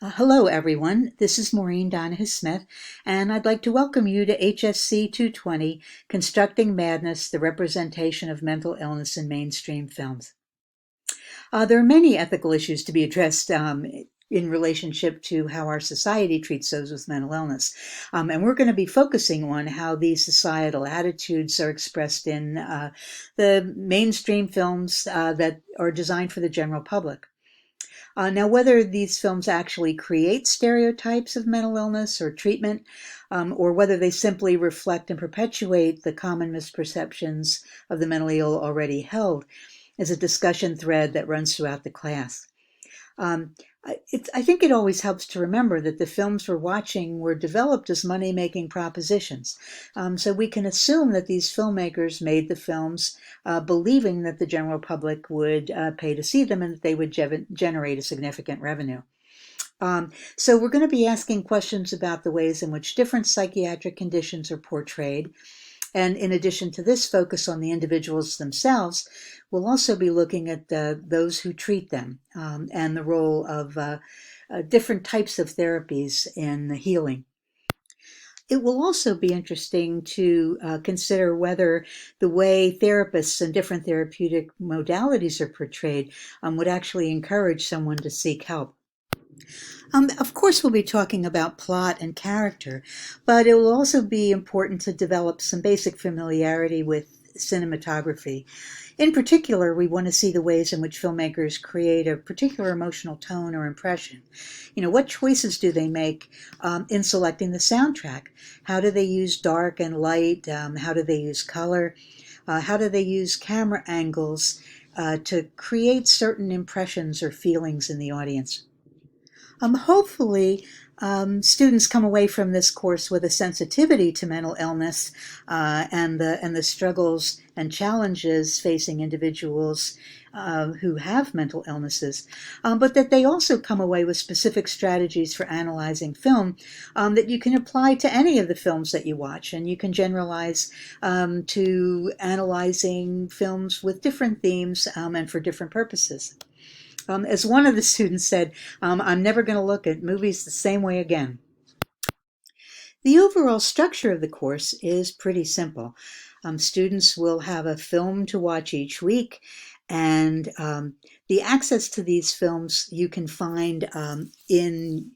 Hello, everyone. This is Maureen Donahue-Smith, and I'd like to welcome you to HSC220, Constructing Madness, the Representation of Mental Illness in Mainstream Films. There are many ethical issues to be addressed in relationship to how our society treats those with mental illness. And we're going to be focusing on how these societal attitudes are expressed in the mainstream films that are designed for the general public. Now, whether these films actually create stereotypes of mental illness or treatment, or whether they simply reflect and perpetuate the common misperceptions of the mentally ill already held, is a discussion thread that runs throughout the class. I think it always helps to remember that the films we're watching were developed as money-making propositions. So we can assume that these filmmakers made the films believing that the general public would pay to see them and that they would generate a significant revenue. So we're going to be asking questions about the ways in which different psychiatric conditions are portrayed. And in addition to this focus on the individuals themselves, we'll also be looking at those who treat them and the role of different types of therapies in healing. It will also be interesting to consider whether the way therapists and different therapeutic modalities are portrayed would actually encourage someone to seek help. Of course, we'll be talking about plot and character, but it will also be important to develop some basic familiarity with cinematography. In particular, we want to see the ways in which filmmakers create a particular emotional tone or impression. What choices do they make in selecting the soundtrack? How do they use dark and light? How do they use color? How do they use camera angles to create certain impressions or feelings in the audience? Hopefully, students come away from this course with a sensitivity to mental illness and the struggles and challenges facing individuals who have mental illnesses, but that they also come away with specific strategies for analyzing film that you can apply to any of the films that you watch, and you can generalize to analyzing films with different themes and for different purposes. As one of the students said, I'm never going to look at movies the same way again. The overall structure of the course is pretty simple. Students will have a film to watch each week, and the access to these films you can find in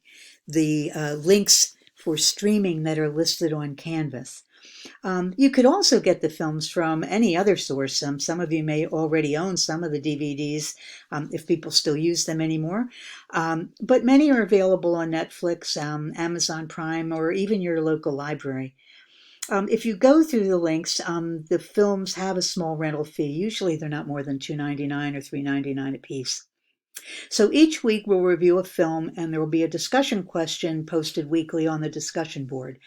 the links for streaming that are listed on Canvas. You could also get the films from any other source. Some of you may already own some of the DVDs if people still use them anymore. But many are available on Netflix, Amazon Prime, or even your local library. If you go through the links, the films have a small rental fee. Usually they're not more than $2.99 or $3.99 a piece. So each week we'll review a film and there will be a discussion question posted weekly on the discussion board.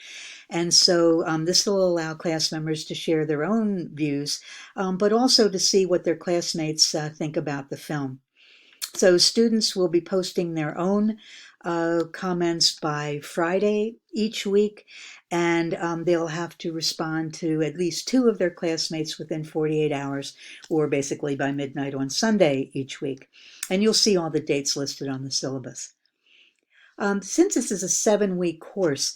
And so this will allow class members to share their own views, but also to see what their classmates think about the film. So students will be posting their own comments by Friday each week, and they'll have to respond to at least 2 of their classmates within 48 hours, or basically by midnight on Sunday each week. And you'll see all the dates listed on the syllabus. Since this is a 7-week course,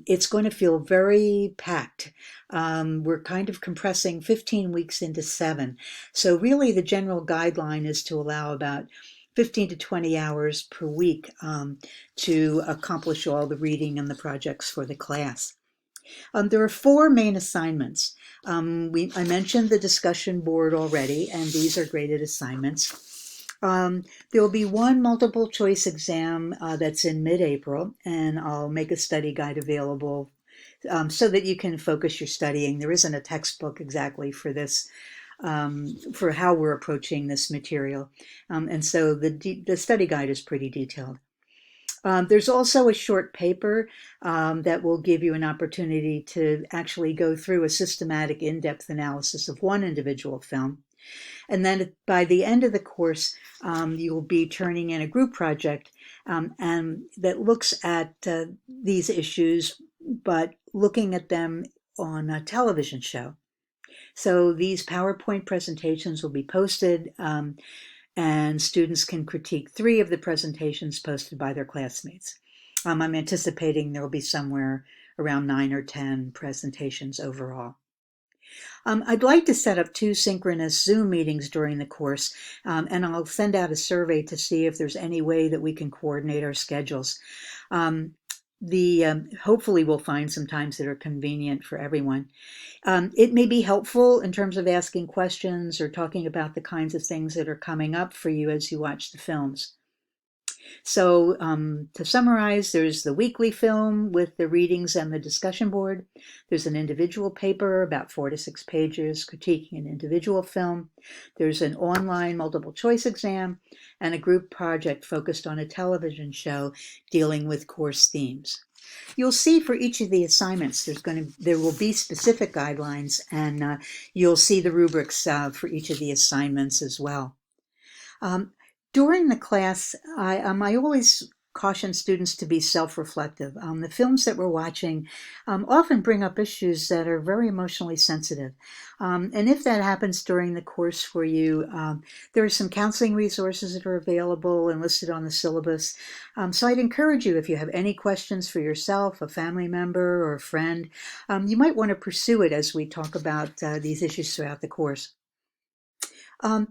it's going to feel very packed. We're kind of compressing 15 weeks into 7. So really the general guideline is to allow about 15 to 20 hours per week to accomplish all the reading and the projects for the class. There are 4 main assignments. I mentioned the discussion board already, and these are graded assignments. There will be one multiple choice exam that's in mid-April, and I'll make a study guide available so that you can focus your studying. There isn't a textbook exactly for this, for how we're approaching this material, and so the study guide is pretty detailed. There's also a short paper that will give you an opportunity to actually go through a systematic in-depth analysis of one individual film. And then by the end of the course, you'll be turning in a group project and that looks at these issues, but looking at them on a television show. So these PowerPoint presentations will be posted and students can critique 3 of the presentations posted by their classmates. I'm anticipating there will be somewhere around 9 or 10 presentations overall. I'd like to set up 2 synchronous Zoom meetings during the course, and I'll send out a survey to see if there's any way that we can coordinate our schedules. Hopefully we'll find some times that are convenient for everyone. It may be helpful in terms of asking questions or talking about the kinds of things that are coming up for you as you watch the films. So to summarize, there's the weekly film with the readings and the discussion board. There's an individual paper, about 4 to 6 pages, critiquing an individual film. There's an online multiple choice exam and a group project focused on a television show dealing with course themes. You'll see for each of the assignments there will be specific guidelines, and you'll see the rubrics for each of the assignments as well. During the class, I always caution students to be self-reflective. The films that we're watching often bring up issues that are very emotionally sensitive. And if that happens during the course for you, there are some counseling resources that are available and listed on the syllabus. So I'd encourage you, if you have any questions for yourself, a family member, or a friend, you might want to pursue it as we talk about these issues throughout the course.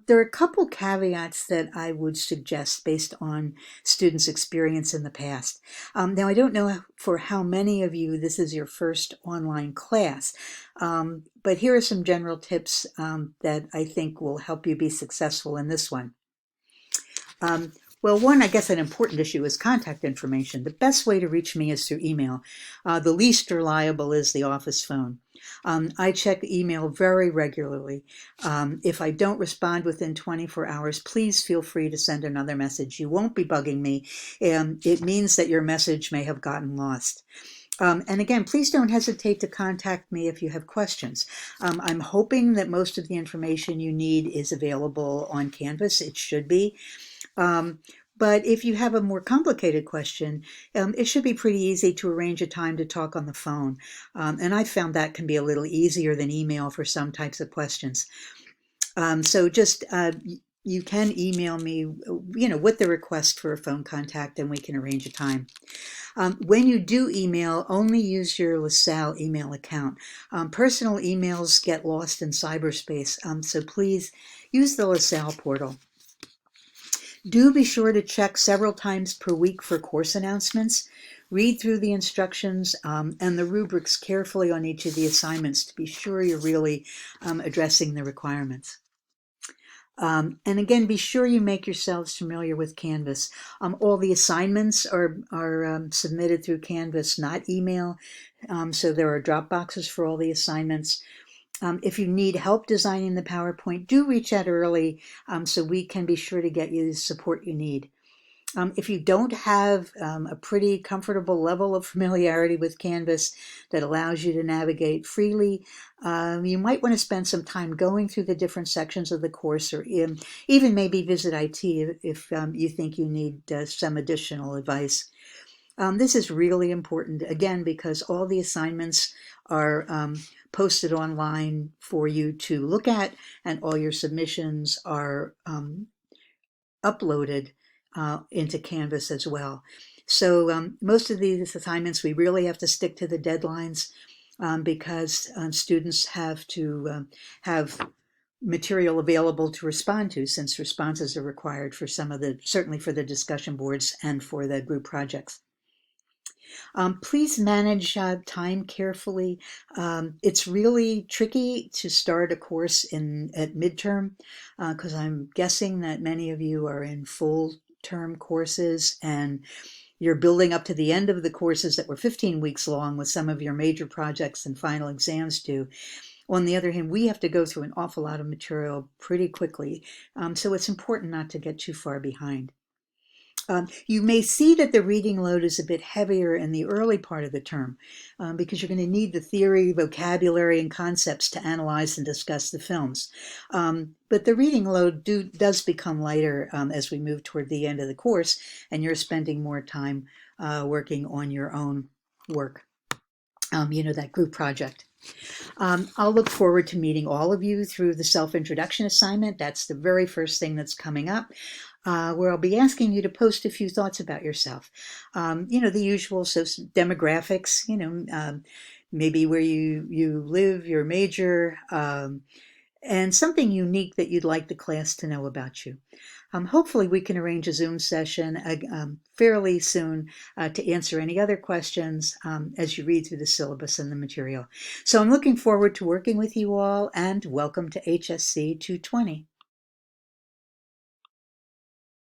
There are a couple caveats that I would suggest based on students' experience in the past. Now, I don't know for how many of you this is your first online class, but here are some general tips that I think will help you be successful in this one. Well, one, I guess an important issue is contact information. The best way to reach me is through email. The least reliable is the office phone. I check email very regularly. If I don't respond within 24 hours, please feel free to send another message. You won't be bugging me. It means that your message may have gotten lost. And again, please don't hesitate to contact me if you have questions. I'm hoping that most of the information you need is available on Canvas. It should be. But if you have a more complicated question, it should be pretty easy to arrange a time to talk on the phone. And I found that can be a little easier than email for some types of questions. So just you can email me, with the request for a phone contact, and we can arrange a time. When you do email, only use your LaSalle email account. Personal emails get lost in cyberspace, so please use the LaSalle portal. Do be sure to check several times per week for course announcements. Read through the instructions and the rubrics carefully on each of the assignments to be sure you're really addressing the requirements. And again, be sure you make yourselves familiar with Canvas. All the assignments are submitted through Canvas, not email. So there are drop boxes for all the assignments. If you need help designing the PowerPoint, do reach out early so we can be sure to get you the support you need. If you don't have a pretty comfortable level of familiarity with Canvas that allows you to navigate freely, you might want to spend some time going through the different sections of the course, or even maybe visit IT if you think you need some additional advice. This is really important, again, because all the assignments are posted online for you to look at, and all your submissions are uploaded into Canvas as well. So most of these assignments, we really have to stick to the deadlines because students have to have material available to respond to, since responses are required for certainly for the discussion boards and for the group projects. Please manage time carefully. It's really tricky to start a course at midterm because I'm guessing that many of you are in full-term courses and you're building up to the end of the courses that were 15 weeks long with some of your major projects and final exams due. On the other hand, we have to go through an awful lot of material pretty quickly, so it's important not to get too far behind. You may see that the reading load is a bit heavier in the early part of the term because you're going to need the theory, vocabulary, and concepts to analyze and discuss the films. But the reading load does become lighter as we move toward the end of the course and you're spending more time working on your own work, that group project. I'll look forward to meeting all of you through the self-introduction assignment. That's the very first thing that's coming up, where I'll be asking you to post a few thoughts about yourself. The usual, so demographics, maybe where you live, your major, and something unique that you'd like the class to know about you. Hopefully we can arrange a Zoom session fairly soon to answer any other questions as you read through the syllabus and the material. So I'm looking forward to working with you all, and welcome to HSC 220.